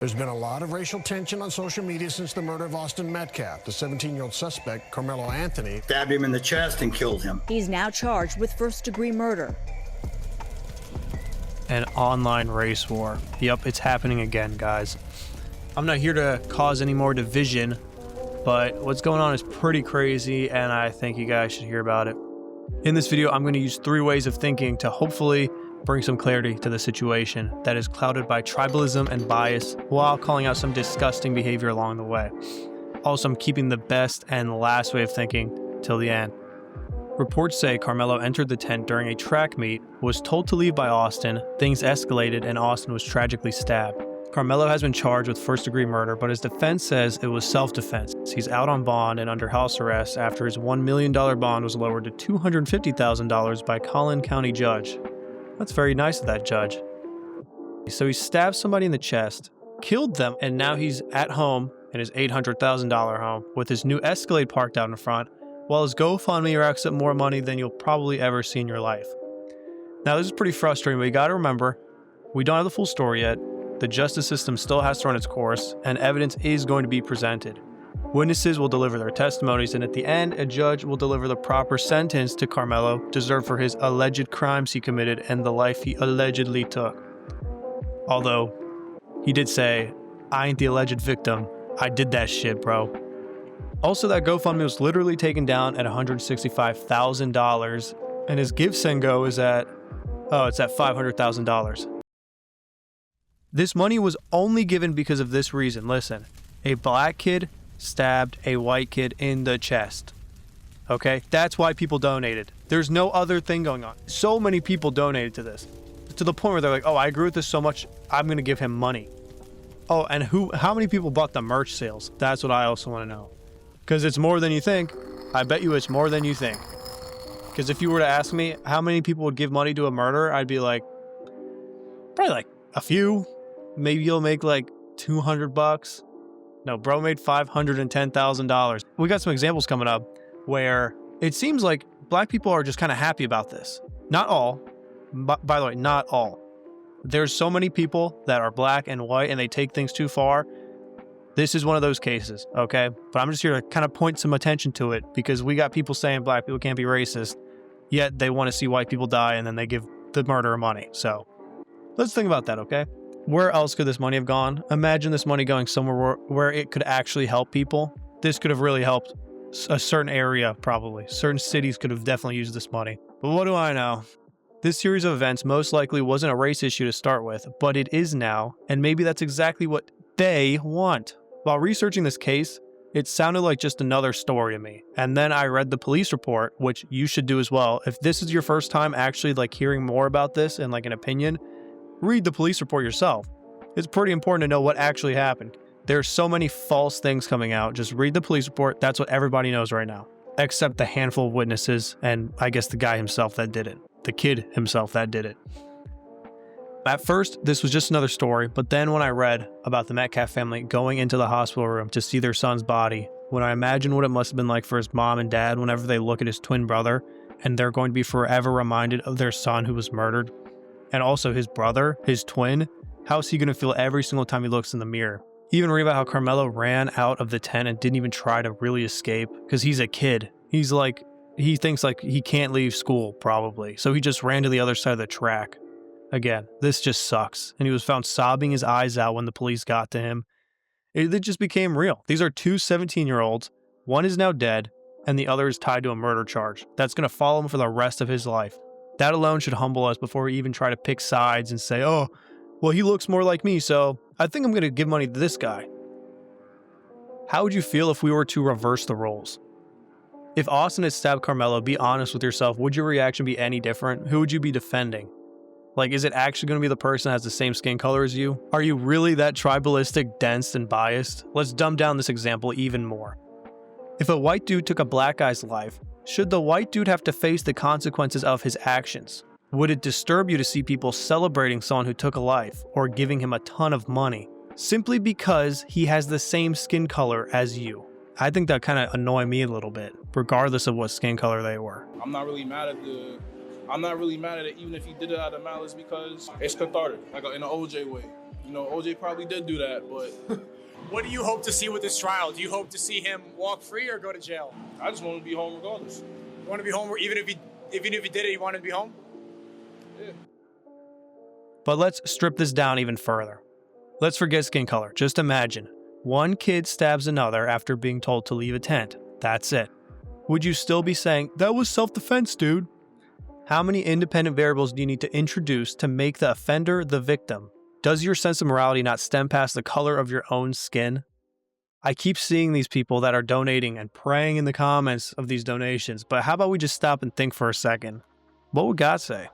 There's been a lot of racial tension on social media since the murder of Austin Metcalf. The 17-year-old suspect, Karmelo Anthony, stabbed him in the chest and killed him. He's now charged with first-degree murder. An online race war. Yep, it's happening again, guys. I'm not here to cause any more division, but what's going on is pretty crazy, and I think you guys should hear about it. In this video, I'm going to use 3 ways of thinking to hopefully bring some clarity to the situation that is clouded by tribalism and bias, while calling out some disgusting behavior along the way. Also, I'm keeping the best and last way of thinking till the end. Reports say Karmelo entered the tent during a track meet, was told to leave by Austin, things escalated, and Austin was tragically stabbed. Karmelo has been charged with first-degree murder, but his defense says it was self-defense. He's out on bond and under house arrest after his $1 million bond was lowered to $250,000 by Collin County judge. That's very nice of that judge. So he stabbed somebody in the chest, killed them, and now he's at home in his $800,000 home with his new Escalade parked out in front, while his GoFundMe racks up more money than you'll probably ever see in your life. Now, this is pretty frustrating, but you gotta remember, we don't have the full story yet. The justice system still has to run its course, and evidence is going to be presented. Witnesses will deliver their testimonies, and at the end, a judge will deliver the proper sentence to Karmelo, deserved for his alleged crimes he committed and the life he allegedly took. Although, he did say, "I ain't the alleged victim. I did that shit, bro." Also, that GoFundMe was literally taken down at $165,000, and his GiveSendGo is at, it's at $500,000. This money was only given because of this reason. Listen, a black kid stabbed a white kid in the chest. Okay? That's why people donated. There's no other thing going on. So many people donated to this. To the point where they're like, oh, I agree with this so much, I'm going to give him money. Oh, and how many people bought the merch sales? That's what I also want to know. Because it's more than you think. I bet you it's more than you think. Because if you were to ask me how many people would give money to a murderer, I'd be like, probably like a few. Maybe you'll make like $200. No, bro made $510,000. We got some examples coming up where it seems like black people are just kind of happy about this. Not all, but by the way, not all. There's so many people that are black and white and they take things too far. This is one of those cases, okay? But I'm just here to kind of point some attention to it because we got people saying black people can't be racist, yet they want to see white people die and then they give the murderer money. So let's think about that, okay? Where else could this money have gone? Imagine this money going somewhere where it could actually help people. This could have really helped a certain area, probably. Certain cities could have definitely used this money. But what do I know? This series of events most likely wasn't a race issue to start with, but it is now, and maybe that's exactly what they want. While researching this case, it sounded like just another story to me. And then I read the police report, which you should do as well. If this is your first time actually like hearing more about this and like an opinion, read the police report yourself. It's pretty important to know what actually happened. There's so many false things coming out. Just read the police report. That's what everybody knows right now, except the handful of witnesses and I guess the guy himself that did it. The kid himself that did it. At first, this was just another story, but then when I read about the Metcalf family going into the hospital room to see their son's body, when I imagined what it must have been like for his mom and dad whenever they look at his twin brother, and they're going to be forever reminded of their son who was murdered, and also his brother, his twin, how's he going to feel every single time he looks in the mirror? Even read about how Karmelo ran out of the tent and didn't even try to really escape, because he's a kid. He's like, he thinks like he can't leave school, probably, so he just ran to the other side of the track. Again, this just sucks. And he was found sobbing his eyes out when the police got to him. It just became real. These are two 17-year-olds. One is now dead, and the other is tied to a murder charge. That's going to follow him for the rest of his life. That alone should humble us before we even try to pick sides and say, oh, well, he looks more like me, so I think I'm going to give money to this guy. How would you feel if we were to reverse the roles? If Austin had stabbed Karmelo, be honest with yourself, would your reaction be any different? Who would you be defending? Like, is it actually going to be the person that has the same skin color as you? Are you really that tribalistic, dense, and biased? Let's dumb down this example even more. If a white dude took a black guy's life, should the white dude have to face the consequences of his actions? Would it disturb you to see people celebrating someone who took a life or giving him a ton of money simply because he has the same skin color as you? I think that kind of annoy me a little bit, regardless of what skin color they were. I'm not really mad at it even if he did it out of malice because it's cathartic, like in an OJ way. OJ probably did do that, but What do you hope to see with this trial? Do you hope to see him walk free or go to jail? I just want to be home regardless. You want to be home, even if he did it, you wanted to be home? Yeah. But let's strip this down even further. Let's forget skin color. Just imagine. One kid stabs another after being told to leave a tent. That's it. Would you still be saying, that was self-defense, dude? How many independent variables do you need to introduce to make the offender the victim? Does your sense of morality not stem past the color of your own skin? I keep seeing these people that are donating and praying in the comments of these donations, but how about we just stop and think for a second? What would God say?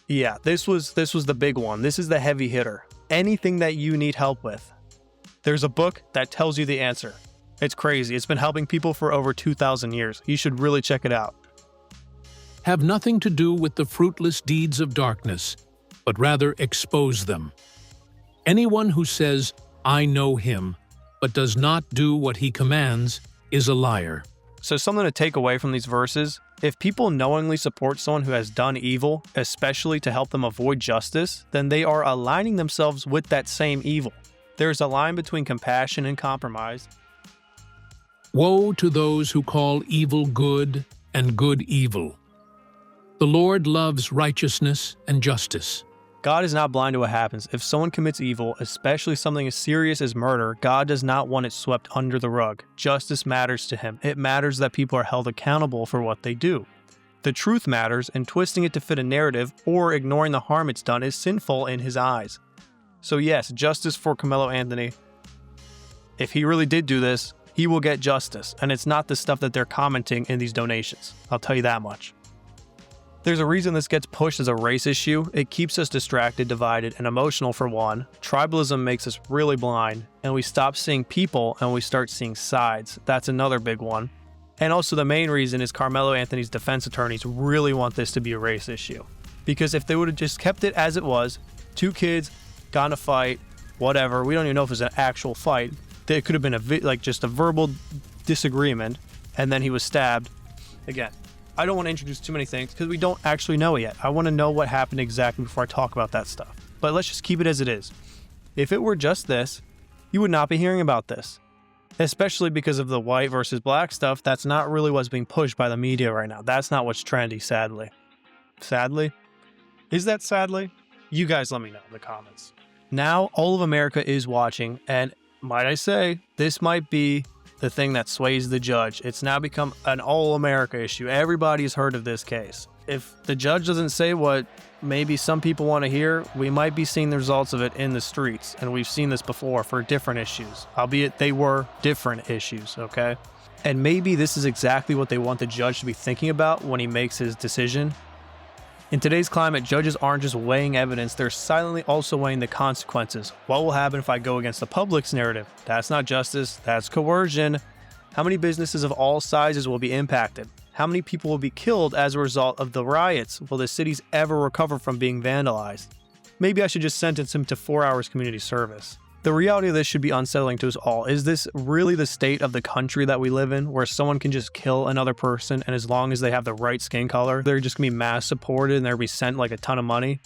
Yeah, this was the big one. This is the heavy hitter. Anything that you need help with. There's a book that tells you the answer. It's crazy. It's been helping people for over 2,000 years. You should really check it out. Have nothing to do with the fruitless deeds of darkness, but rather expose them. Anyone who says, I know him, but does not do what he commands, is a liar. So something to take away from these verses, if people knowingly support someone who has done evil, especially to help them avoid justice, then they are aligning themselves with that same evil. There's a line between compassion and compromise. Woe to those who call evil good and good evil. The Lord loves righteousness and justice. God is not blind to what happens. If someone commits evil, especially something as serious as murder, God does not want it swept under the rug. Justice matters to him. It matters that people are held accountable for what they do. The truth matters, and twisting it to fit a narrative or ignoring the harm it's done is sinful in his eyes. So yes, justice for Karmelo Anthony. If he really did do this, he will get justice, and it's not the stuff that they're commenting in these donations. I'll tell you that much. There's a reason this gets pushed as a race issue. It keeps us distracted, divided, and emotional for one. Tribalism makes us really blind, and we stop seeing people and we start seeing sides. That's another big one. And also the main reason is Karmelo Anthony's defense attorneys really want this to be a race issue. Because if they would have just kept it as it was, two kids got in a fight, whatever, we don't even know if it was an actual fight. It could have been just a verbal disagreement, and then he was stabbed. Again, I don't want to introduce too many things because we don't actually know it yet. I want to know what happened exactly before I talk about that stuff. But let's just keep it as it is. If it were just this, you would not be hearing about this. Especially because of the white versus black stuff. That's not really what's being pushed by the media right now. That's not what's trendy, sadly. Sadly? Is that sadly? You guys let me know in the comments. Now, all of America is watching, and might I say, this might be the thing that sways the judge. It's now become an all-America issue. Everybody's heard of this case. If the judge doesn't say what maybe some people want to hear, we might be seeing the results of it in the streets. And we've seen this before for different issues, albeit they were different issues, okay? And maybe this is exactly what they want the judge to be thinking about when he makes his decision. In today's climate, judges aren't just weighing evidence, they're silently also weighing the consequences. What will happen if I go against the public's narrative? That's not justice, that's coercion. How many businesses of all sizes will be impacted? How many people will be killed as a result of the riots? Will the cities ever recover from being vandalized? Maybe I should just sentence him to 4 hours community service. The reality of this should be unsettling to us all. Is this really the state of the country that we live in, where someone can just kill another person, and as long as they have the right skin color, they're just gonna be mass supported and they'll be sent like a ton of money?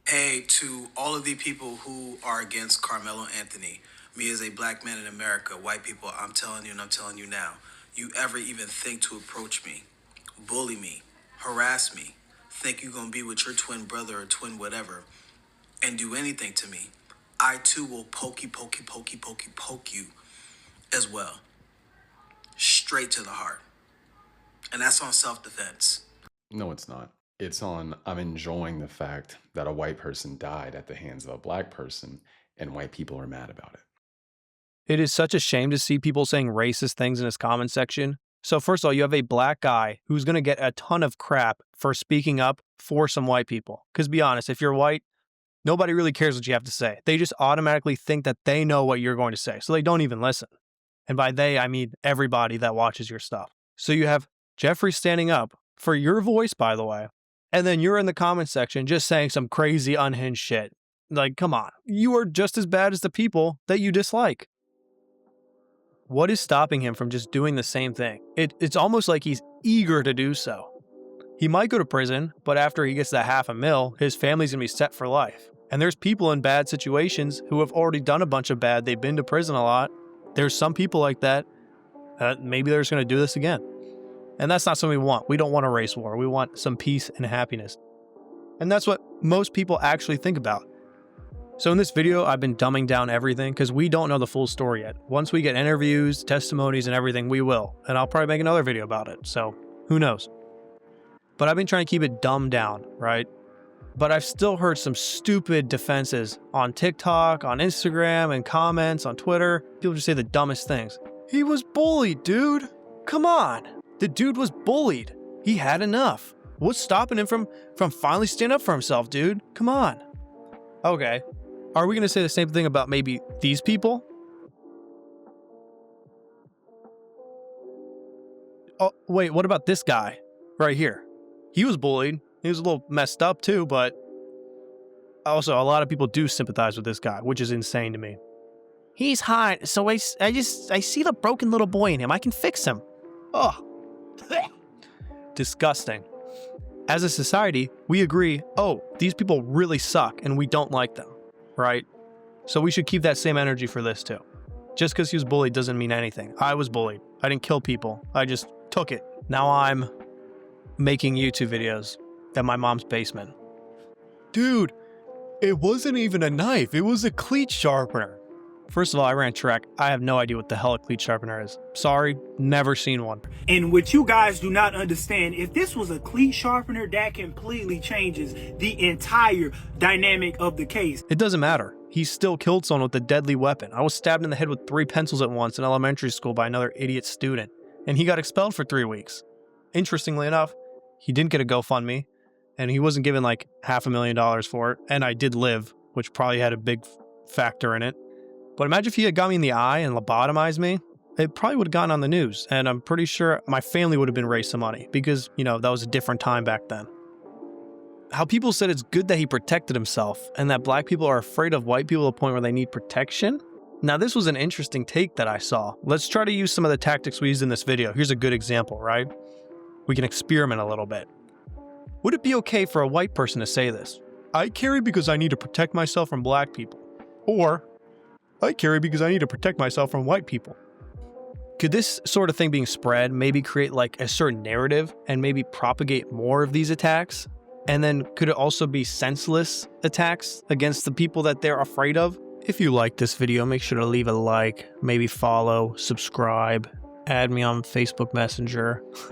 Hey, to all of the people who are against Karmelo Anthony, me as a black man in America, white people, I'm telling you and I'm telling you now, you ever even think to approach me, bully me, harass me, think you're gonna be with your twin brother or twin whatever, and do anything to me, I too will poke you as well. Straight to the heart. And that's on self-defense. No, it's not. It's on, I'm enjoying the fact that a white person died at the hands of a black person and white people are mad about it. It is such a shame to see people saying racist things in his comment section. So first of all, you have a black guy who's going to get a ton of crap for speaking up for some white people. Because be honest, if you're white, nobody really cares what you have to say. They just automatically think that they know what you're going to say, so they don't even listen. And by they, I mean everybody that watches your stuff. So you have Jeffrey standing up for your voice, by the way, and then you're in the comment section just saying some crazy unhinged shit. Like, come on. You are just as bad as the people that you dislike. What is stopping him from just doing the same thing? It's almost like he's eager to do so. He might go to prison, but after he gets that $500,000, his family's gonna be set for life. And there's people in bad situations who have already done a bunch of bad. They've been to prison a lot. There's some people like that. Maybe they're just gonna do this again. And that's not something we want. We don't want a race war. We want some peace and happiness. And that's what most people actually think about. So in this video, I've been dumbing down everything because we don't know the full story yet. Once we get interviews, testimonies, and everything, we will. And I'll probably make another video about it. So who knows? But I've been trying to keep it dumbed down, right? But I've still heard some stupid defenses on TikTok, on Instagram, and comments on Twitter. People just say the dumbest things. He was bullied, dude. Come on. The dude was bullied. He had enough. What's stopping him from finally standing up for himself, dude? Come on. Okay. Are we going to say the same thing about maybe these people? Oh, wait, what about this guy right here? He was bullied. He was a little messed up too, but also a lot of people do sympathize with this guy, which is insane to me. He's hot, so I see the broken little boy in him. I can fix him. Oh, disgusting. As a society, we agree, oh, these people really suck and we don't like them, right? So we should keep that same energy for this too. Just because he was bullied doesn't mean anything. I was bullied. I didn't kill people. I just took it. Now I'm making YouTube videos at my mom's basement. Dude, it wasn't even a knife. It was a cleat sharpener. First of all, I ran track. I have no idea what the hell a cleat sharpener is. Sorry, never seen one. And what you guys do not understand, if this was a cleat sharpener, that completely changes the entire dynamic of the case. It doesn't matter. He still killed someone with a deadly weapon. I was stabbed in the head with 3 pencils at once in elementary school by another idiot student, and he got expelled for 3 weeks. Interestingly enough, he didn't get a GoFundMe, and he wasn't given like $500,000 for it, and I did live, which probably had a big factor in it. But imagine if he had got me in the eye and lobotomized me, it probably would have gotten on the news, and I'm pretty sure my family would have been raised some money, because, you know, that was a different time back then. How people said it's good that he protected himself, and that black people are afraid of white people to the point where they need protection? Now, this was an interesting take that I saw. Let's try to use some of the tactics we used in this video. Here's a good example, right? We can experiment a little bit. Would it be okay for a white person to say this? I carry because I need to protect myself from black people. Or, I carry because I need to protect myself from white people. Could this sort of thing being spread maybe create like a certain narrative and maybe propagate more of these attacks? And then could it also be senseless attacks against the people that they're afraid of? If you liked this video, make sure to leave a like, maybe follow, subscribe, add me on Facebook Messenger.